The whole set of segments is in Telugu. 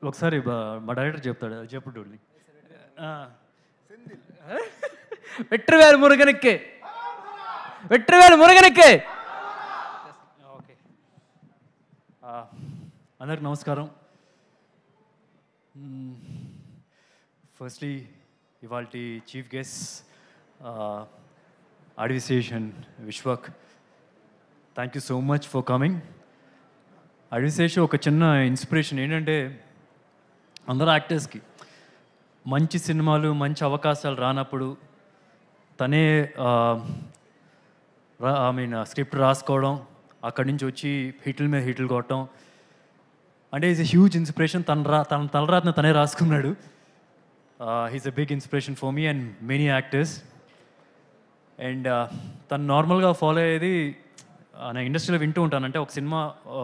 ఒకసారి మా డైరెక్టర్ చెప్తాడు, చెప్పుడు వెట్రివేలు మురుగనెక్కే, వెట్రివేలు మురుగనెక్కే. ఓకే, అందరికి నమస్కారం. ఫస్ట్లీ ఇవాళ చీఫ్ గెస్ట్ అడ్విసేషన్ Vishwak, thank you so much for coming. అడ్విసేషన్ ఒక చిన్న ఇన్స్పిరేషన్ ఏంటంటే, అందరూ యాక్టర్స్కి మంచి సినిమాలు మంచి అవకాశాలు రానప్పుడు తనే స్క్రిప్ట్ రాసుకోవడం, అక్కడి నుంచి వచ్చి హిట్ల మీద హిట్లు కొట్టడం అంటే ఈజ్ ఎ హ్యూజ్ ఇన్స్పిరేషన్. తన తలరాతను తనే రాసుకున్నాడు. He's a big inspiration for me and many actors. And తను నార్మల్గా ఫాలో అయ్యేది, నేను ఇండస్ట్రీలో వింటూ ఉంటాను, అంటే ఒక సినిమా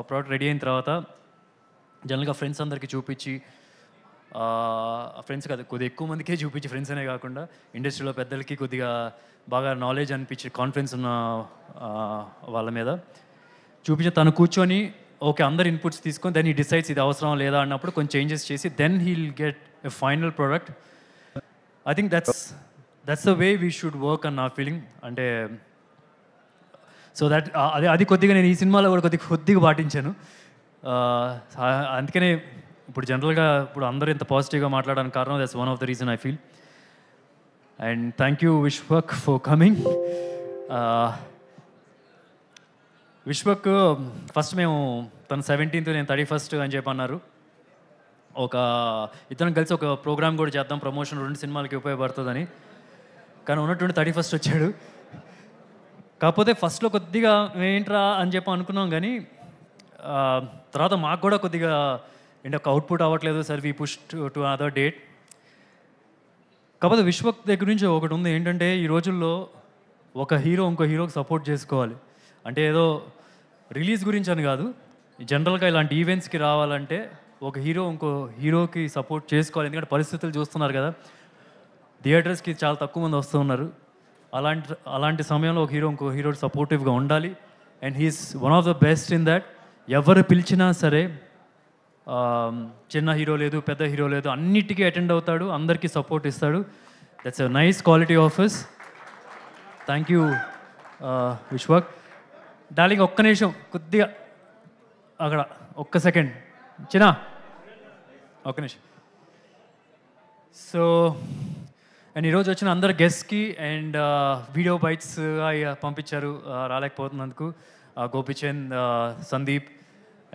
ప్రోడక్ట్ రెడీ అయిన తర్వాత జనరల్గా ఫ్రెండ్స్ అందరికీ చూపించి, ఫ్రెండ్స్ కాదు కొద్దిగా ఎక్కువ మందికే చూపించి, ఫ్రెండ్స్ అనే కాకుండా ఇండస్ట్రీలో పెద్దలకి కొద్దిగా బాగా నాలెడ్జ్ అనిపించి కాన్ఫిడెన్స్ ఉన్న వాళ్ళ మీద చూపించి, తను కూర్చొని ఓకే అందరు ఇన్పుట్స్ తీసుకొని దెన్ ఈ డిసైడ్స్ ఇది అవసరం లేదా అన్నప్పుడు కొంచెం చేంజెస్ చేసి then he'll get a final product. I think that's the way we should work అన్ నా ఫీలింగ్. అంటే సో దట్ అది కొద్దిగా నేను ఈ సినిమాలో కూడా కొద్దిగా పాటించాను. అందుకనే ఇప్పుడు జనరల్గా ఇప్పుడు అందరూ ఇంత పాజిటివ్గా మాట్లాడడానికి కారణం that's one of the reason I feel. And thank you Vishwak for coming. Vishwak first మేము తను 17th నేను 31st అని చెప్పి అన్నారు. ఇద్దరం కలిసి ఒక ప్రోగ్రామ్ కూడా చేద్దాం, ప్రమోషన్ 2 సినిమాలకి ఉపయోగపడుతుందని. కానీ ఉన్నటువంటి 31st వచ్చాడు. కాకపోతే ఫస్ట్లో కొద్దిగా ఏంట్రా అని చెప్పి అనుకున్నాం, కానీ తర్వాత మాకు కూడా కొద్దిగా ఏంటి ఒక అవుట్పుట్ అవ్వట్లేదు, sir we push to other date. కాకపోతే విశ్వక్ దగ్గర నుంచి ఒకటి ఉంది ఏంటంటే, ఈ రోజుల్లో ఒక హీరో ఇంకో హీరోకి సపోర్ట్ చేసుకోవాలి అంటే ఏదో రిలీజ్ గురించి అని కాదు, జనరల్గా ఇలాంటి ఈవెంట్స్కి రావాలంటే ఒక హీరో ఇంకో హీరోకి సపోర్ట్ చేసుకోవాలి. ఎందుకంటే పరిస్థితులు చూస్తున్నారు కదా, థియేటర్స్కి చాలా తక్కువ మంది వస్తూ ఉన్నారు. అలాంటి సమయంలో ఒక హీరో ఇంకో హీరో సపోర్టివ్గా ఉండాలి. And he's one of the best in that. ఎవరు పిలిచినా సరే, చిన్న హీరో లేదు పెద్ద హీరో లేదు, అన్నిటికీ అటెండ్ అవుతాడు, అందరికీ సపోర్ట్ ఇస్తాడు. That's a nice quality of his. Thank you Vishwak. Darling ఒక్క నిమిషం, కొద్దిగా అక్కడ ఒక్క సెకండ్ చిన్న ఒక్క నిమిషం. సో అండ్ ఈరోజు వచ్చిన అందరు గెస్ట్కి అండ్ వీడియో బైట్స్ పంపించారు రాలేకపోతున్నందుకు, గోపిచంద్, సందీప్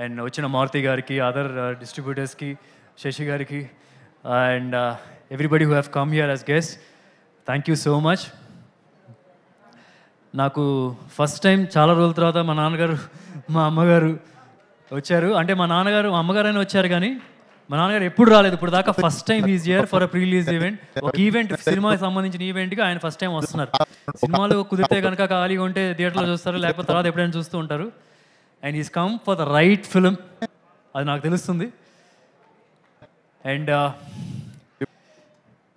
అండ్ వచ్చిన మారుతి గారికి, అదర్ డిస్ట్రిబ్యూటర్స్కి, శశి గారికి and everybody who have come here as guest, thank you so much. నాకు ఫస్ట్ టైం చాలా రోజుల తర్వాత మా నాన్నగారు మా అమ్మగారు వచ్చారు. అంటే మా నాన్నగారు మా అమ్మగారైనా వచ్చారు, కానీ మా నాన్నగారు ఎప్పుడు రాలేదు ఇప్పుడు దాకా. First time is here for a pre release event. ఒక ఈవెంట్, సినిమాకి సంబంధించిన ఈవెంట్కి ఆయన ఫస్ట్ టైం వస్తున్నారు. సినిమాలు కుదిరితే కనుక ఖాళీగా ఉంటే థియేటర్లో చూస్తారు, లేకపోతే తర్వాత ఎప్పుడైనా చూస్తూ ఉంటారు. And is come for the right film, అది నాకు తెలుస్తుంది. అండ్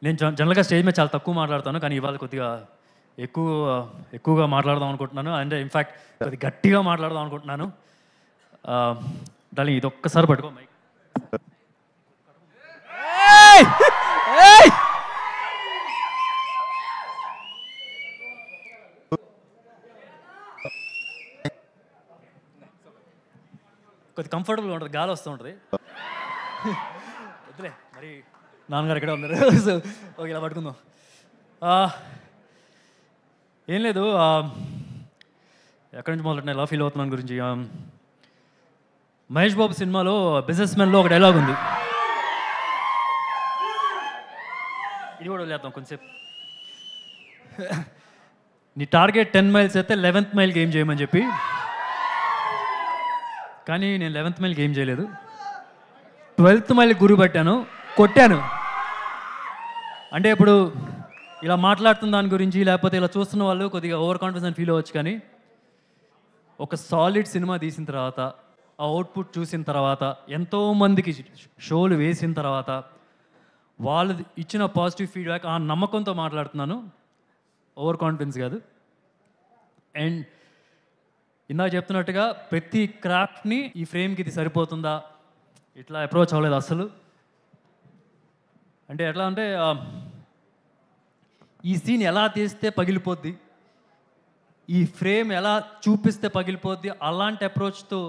నేను జనరల్గా స్టేజ్ మీద చాలా తక్కువ మాట్లాడతాను, కానీ ఇవాళ కొద్దిగా ఎక్కువగా మాట్లాడదాం అనుకుంటున్నాను. అంటే ఇన్ఫ్యాక్ట్ కొద్దిగా గట్టిగా మాట్లాడదాం అనుకుంటున్నాను. దాని ఇది ఒక్కసారి పట్టుకో మైక్. కొద్ది కంఫర్టబుల్గా ఉంటుంది, గాలి వస్తూ ఉంటుంది. వద్దులే మరి, నాన్నగారు ఎక్కడ ఉన్నారు. సో ఓకే, ఇలా పట్టుకుందాం. ఏం లేదు, ఎక్కడి నుంచి మొదలెట్టిన ఎలా ఫీల్ అవుతున్నాను గురించి. మహేష్ బాబు సినిమాలో బిజినెస్ మ్యాన్లో ఒక డైలాగ్ ఉంది, ఇది కూడా వదిలేద్దాం కొంచెంసేపు. నీ టార్గెట్ 10 మైల్స్ అయితే 11th మైల్కి ఏం చేయమని చెప్పి. కానీ నేను 11th మైల్కి ఏం చేయలేదు, 12th మైల్కి గురి పట్టాను, కొట్టాను. అంటే ఇప్పుడు ఇలా మాట్లాడుతున్న దాని గురించి, లేకపోతే ఇలా చూస్తున్న వాళ్ళు కొద్దిగా ఓవర్ కాన్ఫిడెన్స్ ఫీల్ అవ్వచ్చు, కానీ ఒక సాలిడ్ సినిమా తీసిన తర్వాత, ఆ అవుట్పుట్ చూసిన తర్వాత, ఎంతోమందికి షోలు వేసిన తర్వాత వాళ్ళు ఇచ్చిన పాజిటివ్ ఫీడ్బ్యాక్, ఆ నమ్మకంతో మాట్లాడుతున్నాను, ఓవర్ కాన్ఫిడెన్స్ కాదు. అండ్ ఇందాక చెప్తున్నట్టుగా ప్రతి క్రాఫ్ట్ని ఈ ఫ్రేమ్కి ఇది సరిపోతుందా ఇట్లా అప్రోచ్ అవ్వలేదు అసలు. అంటే ఎట్లా అంటే ఈ సీన్ ఎలా తీస్తే పగిలిపోద్ది, ఈ ఫ్రేమ్ ఎలా చూపిస్తే పగిలిపోద్ది, అలాంటి అప్రోచ్తో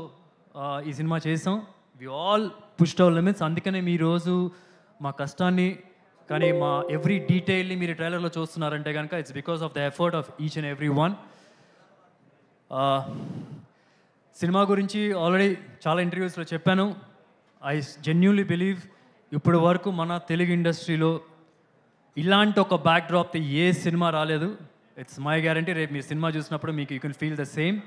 ఈ సినిమా చేసాం. We all pushed our limits. అందుకనే మీ రోజు మా కష్టాన్ని కానీ మా ఎవ్రీ డీటెయిల్ని మీరు ట్రైలర్లో చూస్తున్నారంటే కనుక it's because of the effort of each and every one. Cinema గురించి ఆల్రెడీ చాలా ఇంటర్వ్యూస్లో చెప్పాను. ఐ జెన్యూన్లీ బిలీవ్ ఇప్పటి వరకు మన తెలుగు ఇండస్ట్రీలో ఇలాంటి ఒక బ్యాక్ డ్రాప్తో ఏ సినిమా రాలేదు. It's my guarantee. రేపు మీరు సినిమా చూసినప్పుడు మీకు you can feel the same.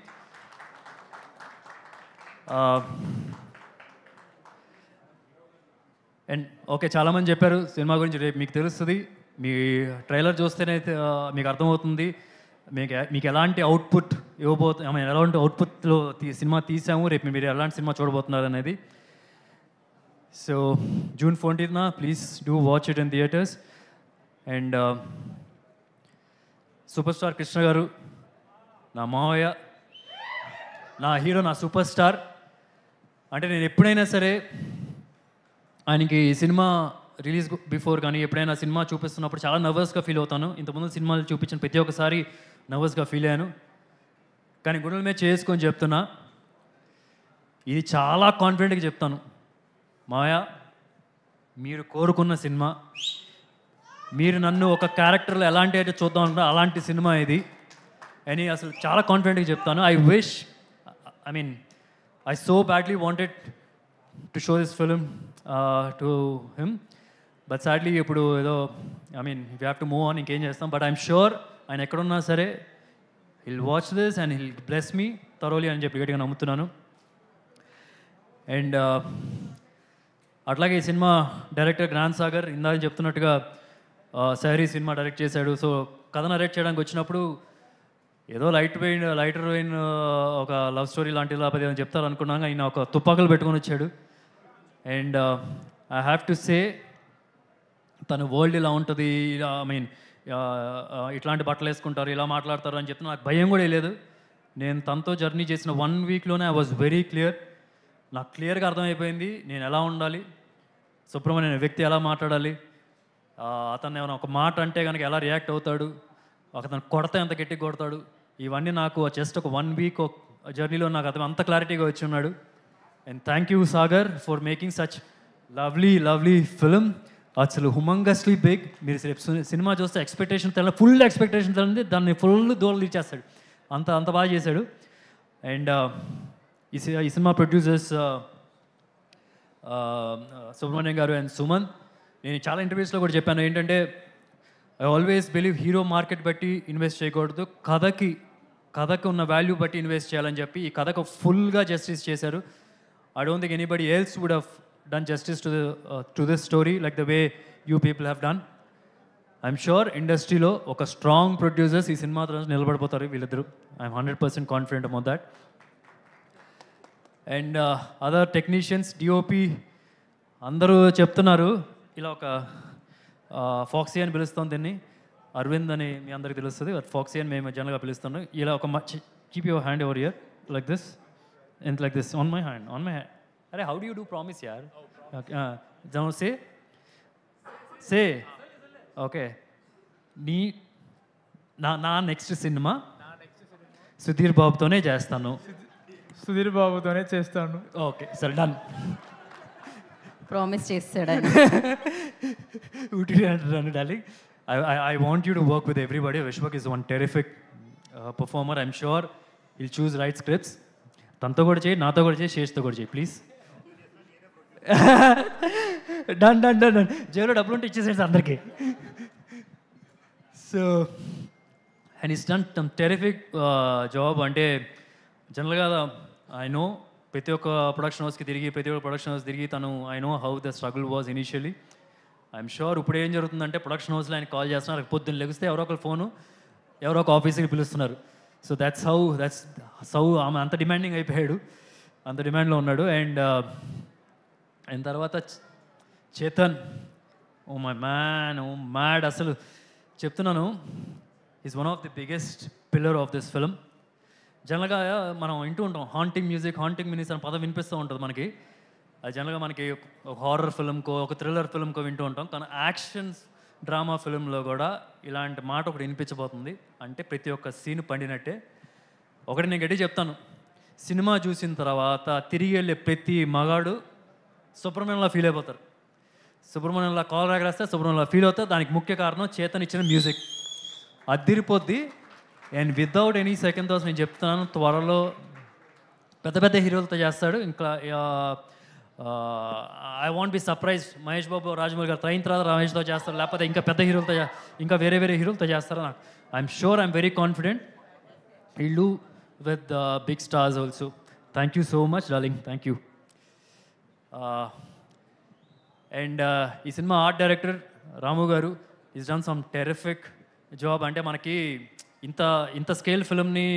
And okay, చాలామంది చెప్పారు సినిమా గురించి, రేపు మీకు తెలుస్తుంది. మీ ట్రైలర్ చూస్తేనే మీకు అర్థమవుతుంది మీకు ఎలాంటి అవుట్పుట్ ఎలాంటి అవుట్పుట్లో సినిమా తీసాము, రేపు మీరు ఎలాంటి సినిమా చూడబోతున్నారు అనేది. So June 14th please do watch it in theatres. And super star Krishna గారు నా మావయ్య, నా హీరో, నా సూపర్ స్టార్. అంటే నేను ఎప్పుడైనా సరే ఆయనకి ఈ సినిమా రిలీజ్ బిఫోర్ కానీ ఎప్పుడైనా సినిమా చూపిస్తున్నప్పుడు చాలా నర్వస్గా ఫీల్ అవుతాను. ఇంతకుముందు సినిమాలు చూపించిన ప్రతి ఒక్కసారి నర్వస్గా ఫీల్ అయ్యాను. కానీ గుండెల మీద చేసుకొని చెప్తున్నా, ఇది చాలా కాన్ఫిడెంట్గా చెప్తాను, మావయ్య మీరు కోరుకున్న సినిమా, మీరు నన్ను ఒక క్యారెక్టర్లో ఎలాంటి అయితే చూద్దాం అనుకున్నా అలాంటి సినిమా ఇది అని అసలు చాలా కాన్ఫిడెంట్గా చెప్తాను. I so badly wanted to show this film to him, but sadly ఇప్పుడు ఏదో we have to move on, ఇంకేం చేస్తాం. బట్ ఐఎమ్ షూర్ ఆయన ఎక్కడున్నా సరే hill watch this and hill bless me thoroughly అని చెప్పి గట్టిగా నమ్ముతున్నాను. అండ్ అట్లాగే ఈ సినిమా డైరెక్టర్ జ్ఞాన్ సాగర్ ఇందాక చెప్తున్నట్టుగా శారీ సినిమా డైరెక్ట్ చేశాడు. సో కథ నరేట్ చేయడానికి వచ్చినప్పుడు ఏదో లైటర్ వెయిన్ ఒక లవ్ స్టోరీ లాంటి లేకపోతే అని చెప్తారు అనుకున్నాక ఆయన ఒక తుపాకులు పెట్టుకొని వచ్చాడు. And I have to say తన వరల్డ్ ఇలా ఉంటుంది, ఇట్లాంటి బట్టలు వేసుకుంటారు, ఇలా మాట్లాడతారు అని చెప్తే నాకు భయం కూడా లేదు. నేను తనతో జర్నీ చేసిన 1 వీక్లోనే ఐ వాజ్ వెరీ క్లియర్. నాకు క్లియర్గా అర్థమైపోయింది నేను ఎలా ఉండాలి, సుబ్రహ్మణ్యం వ్యక్తి ఎలా మాట్లాడాలి, అతను ఏమైనా ఒక మాట అంటే కనుక ఎలా రియాక్ట్ అవుతాడు, అతను కొడతా ఎంత గట్టిగా కొడతాడు, ఇవన్నీ నాకు జస్ట్ ఒక 1 వీక్ జర్నీలో నాకు అతను అంత క్లారిటీగా వచ్చి ఉన్నాడు. And thank you Sagar for making such lovely film. అసలు హుమంగస్లీ బిగ్. మీరు సినిమా చూస్తే ఎక్స్పెక్టేషన్ ఫుల్ ఎక్స్పెక్టేషన్ తెలియదు, దాన్ని ఫుల్ దూరం ఇచ్చేస్తాడు, అంత బాగా చేశాడు. అండ్ ఈ సినిమా ప్రొడ్యూసర్స్ సుబ్రహ్మణ్యం గారు అండ్ సుమన్. నేను చాలా ఇంటర్వ్యూస్లో కూడా చెప్పాను ఏంటంటే I always believe hero market బట్టి ఇన్వెస్ట్ చేయకూడదు, కథకు ఉన్న వాల్యూ బట్టి ఇన్వెస్ట్ చేయాలని చెప్పి ఈ కథకు ఫుల్గా జస్టిస్ చేశారు. I don't think anybody else would have done justice to this story like the way you people have done. I'm sure ఇండస్ట్రీలో ఒక స్ట్రాంగ్ ప్రొడ్యూసర్స్ ఈ సినిమా నిలబడిపోతారు వీళ్ళిద్దరు. I'm 100% confident about that. And other technicians, DOP అందరూ చెప్తున్నారు ఇలా ఒక ఫాక్సీ అని పిలుస్తాం దీన్ని, అరవింద్ అని మీ అందరికి తెలుస్తుంది, ఫాక్సీ అని మేము జనరల్గా పిలుస్తున్నాం. ఇలా ఒక keep your hand over here like this and like this on my hand. అరే how do you do promise యార్? Say okay. నా నెక్స్ట్ సినిమా సుధీర్ బాబుతోనే చేస్తాను. ఓకే సరే డన్. ప్రామిస్ చేస్తాడు darling. I want you to work with everybody. Vishwak is one terrific performer. I'm sure he'll choose right scripts. తనతో కూడా చేయి, నాతో కూడా చేయి, శేష్తో కూడా చేయి ప్లీజ్. డన్. జైలో డబ్బులు ఉంటే ఇచ్చేసేసి అందరికీ. So and is done some terrific job. అంటే జనరల్గా ఐ నో ప్రతి ఒక్క ప్రొడక్షన్ హౌస్కి తిరిగి తను I know how the struggle was initially. I'm sure ఇప్పుడు ఏం జరుగుతుందంటే ప్రొడక్షన్ హౌస్లో ఆయన కాల్ చేస్తున్నారు, పొద్దున్న లెగిస్తే ఎవరో ఒకరు ఫోను, ఎవరో ఒక ఆఫీస్కి పిలుస్తున్నారు. సో దట్స్ హౌ ఆమె అంత డిమాండింగ్ అయిపోయాడు, అంత డిమాండ్లో ఉన్నాడు. అండ్ ఆయన తర్వాత Chetan, oh my man, oh mad. అసలు చెప్తున్నాను, is one of the biggest pillar of this film. జనరల్గా మనం వింటూ ఉంటాం హాంటింగ్ మ్యూజిక్ అని పదం వినిపిస్తూ ఉంటుంది మనకి. అది జనరల్గా మనకి ఒక హారర్ ఫిల్మ్కో ఒక థ్రిల్లర్ ఫిల్మ్కో వింటూ ఉంటాం, కానీ యాక్షన్స్ డ్రామా ఫిల్మ్లో కూడా ఇలాంటి మాట ఒకటి వినిపించబోతుంది. అంటే ప్రతి ఒక్క సీన్ పండినట్టే. ఒకటి నేను గట్టి చెప్తాను, సినిమా చూసిన తర్వాత తిరిగి వెళ్ళే ప్రతి మగాడు సుబ్రహ్మణ్యంలా ఫీల్ అయిపోతారు. సుబ్రహ్మణ్యంలా కాల్ రాగరేస్తే సుబ్రహ్మణ్యంలా ఫీల్ అవుతారు. దానికి ముఖ్య కారణం చేతన్ ఇచ్చిన మ్యూజిక్. అదిరిపోద్ది. And without any second thoughts నేను చెప్తున్నాను, త్వరలో పెద్ద పెద్ద హీరోలతో చేస్తాడు. ఇంకా I want be surprise, Mahesh Babu Rajamouli garu అయిన తర్వాత రమేష్తో చేస్తారు, లేకపోతే ఇంకా పెద్ద హీరోలతో ఇంకా వేరే వేరే హీరోలతో చేస్తారు. నాకు I'm sure, I'm very confident he'll do with big stars also. Thank you so much, darling. Thank you. And ఈ సినిమా ఆర్ట్ డైరెక్టర్ రాము గారు is done some terrific job. అంటే మనకి ఇంత స్కేల్ ఫిల్మ్ని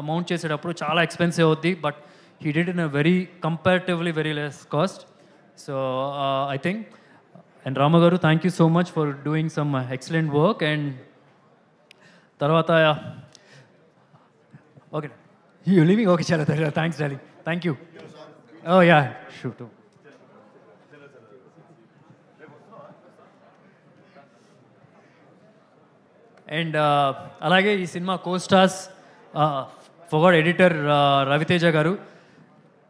మౌంట్ చేసేటప్పుడు చాలా ఎక్స్పెన్సివ్ అవుద్ది, but he did in a very comparatively very less cost. So I think and Ramu garu thank you so much for doing some excellent work. And తర్వాత ఓకే యూ లివింగ్ ఓకే చాలా thanks darling, thank you. Oh yeah shoot. And అలాగే ఈ cinema costars forgot editor Raviteja garu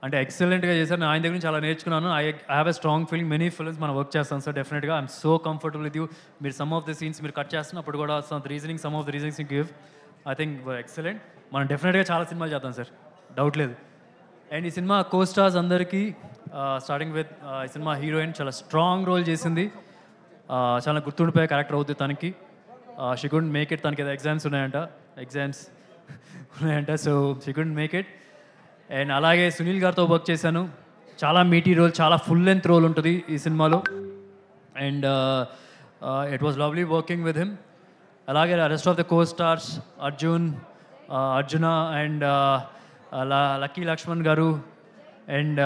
అంటే ఎక్సలెంట్గా చేశారు. నేను ఆయన దగ్గర నుంచి చాలా నేర్చుకున్నాను. I have a strong feeling many films మనం వర్క్ చేస్తాం సార్ డెఫినెట్గా. I'm so comfortable with you. మీరు సమ్ ఆఫ్ ద సీన్స్ మీరు కట్ చేస్తున్నప్పుడు కూడా some of the reasonings you give I think excellent. మనం డెఫినెట్గా చాలా సినిమాలు చేద్దాం సార్, డౌట్ లేదు. అండ్ ఈ సినిమా కోస్టార్స్ అందరికీ స్టార్టింగ్ విత్ ఈ సినిమా హీరోయిన్ చాలా స్ట్రాంగ్ రోల్ చేసింది, చాలా గుర్తుండిపోయే క్యారెక్టర్ అవుతుంది తనకి. షీ కుడెంట్ మేక్ ఇట్, తనకి ఏదో ఎగ్జామ్స్ ఉన్నాయంట so she couldn't make it. And అలాగే సునీల్ గారితో వర్క్ చేశాను, చాలా మీటీ రోల్, చాలా ఫుల్ లెంత్ రోల్ ఉంటుంది ఈ సినిమాలో. And it was lovely working with him. అలాగే rest of the costars Arjuna and Lucky Lakshman garu and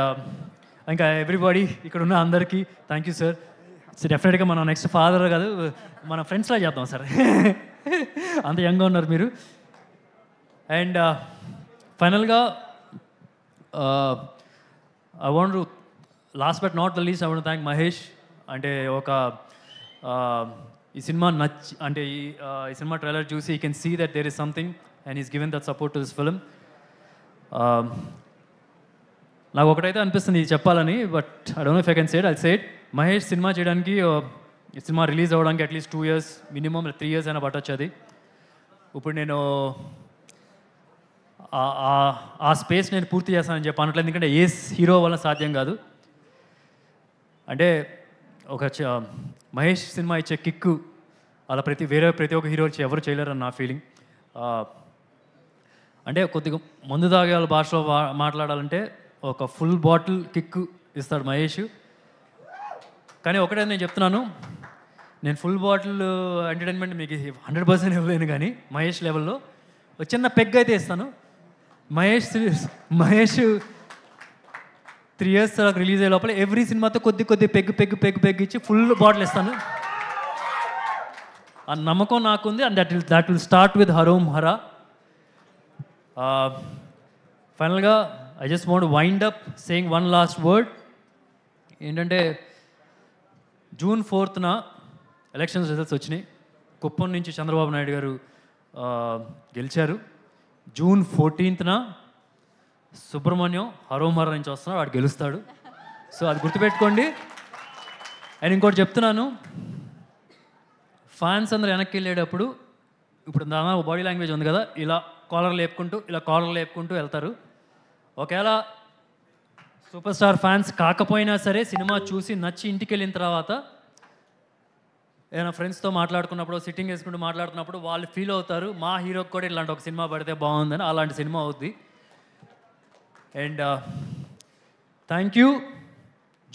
ఇంకా ఎవ్రీబడి ఇక్కడ ఉన్న అందరికీ థ్యాంక్ యూ సార్. సో డెఫినెట్గా మనం నెక్స్ట్ ఫాదర్ కాదు మన ఫ్రెండ్స్లా చేద్దాం సార్, అంత యంగ్గా ఉన్నారు మీరు. అండ్ ఫైనల్గా I want to last but not the least I want thank Mahesh. అంటే ఈ సినిమా అంటే ఈ సినిమా ట్రైలర్ చూసి you can see that there is something and is given that support to this film. నాకు ఒకటైతే అనిపిస్తుంది ఇది చెప్పాలని, but I don't know if I can say it, I'll say it. Mahesh cinema చేయడానికి ఈ సినిమా రిలీజ్ అవ్వడానికి అట్లీస్ట్ 2 years మినిమం 3 years అయినా పట్టొచ్చు. అది ఇప్పుడు నేను ఆ స్పేస్ నేను పూర్తి చేస్తానని చెప్పి అనట్లేదు, ఎందుకంటే ఏ హీరో వల్ల సాధ్యం కాదు. అంటే ఒక మహేష్ సినిమా ఇచ్చే కిక్కు అలా ప్రతి ఒక్క హీరో ఎవరు చేయలేరని నా ఫీలింగ్. అంటే కొద్దిగా మందు తాగే వాళ్ళ భాషలో మాట్లాడాలంటే ఒక ఫుల్ బాటిల్ కిక్కు ఇస్తాడు మహేష్. కానీ ఒకటే నేను చెప్తున్నాను, నేను ఫుల్ బాటిల్ ఎంటర్టైన్మెంట్ మీకు 100% ఇవ్వలేను, కానీ మహేష్ లెవెల్లో ఒక చిన్న పెగ్ అయితే ఇస్తాను. మహేష్ 3 years తర్వాత రిలీజ్ అయ్యే లోపల ఎవ్రీ సినిమాతో కొద్ది పెగ్ ఇచ్చి ఫుల్ బాటిల్ ఇస్తాను. ఆ నమ్మకం నాకుంది. And that will start with Harom Hara. ఫైనల్గా I just want wind up saying one last word. ఏంటంటే June 4th ఎలక్షన్స్ రిజల్ట్స్ వచ్చినాయి. కుప్పం నుంచి చంద్రబాబు నాయుడు గారు గెలిచారు. June 14th సుబ్రహ్మణ్యం హరోమర నుంచి వస్తున్నాడు, వాడు గెలుస్తాడు. సో అది గుర్తుపెట్టుకోండి. అండ్ ఇంకోటి చెప్తున్నాను, ఫ్యాన్స్ అందరూ వెనక్కి వెళ్ళేటప్పుడు ఇప్పుడు దాని బాడీ లాంగ్వేజ్ ఉంది కదా, ఇలా కాలర్ లేపుకుంటూ వెళ్తారు. ఒకవేళ సూపర్ స్టార్ ఫ్యాన్స్ కాకపోయినా సరే సినిమా చూసి నచ్చి ఇంటికి వెళ్ళిన తర్వాత ఏదైనా ఫ్రెండ్స్తో మాట్లాడుకున్నప్పుడు సిట్టింగ్ వేసుకుంటూ మాట్లాడుతున్నప్పుడు వాళ్ళు ఫీల్ అవుతారు, మా హీరోకి కూడా ఇలాంటి ఒక సినిమా పడితే బాగుందని. అలాంటి సినిమా అవుద్ది. And thank you.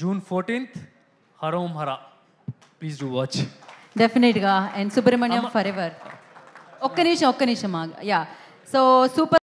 June 14th Harom Hara, please do watch. డెఫినెట్గా. And Subrahmanyam forever. ఒక్క నిమిషం యా. So super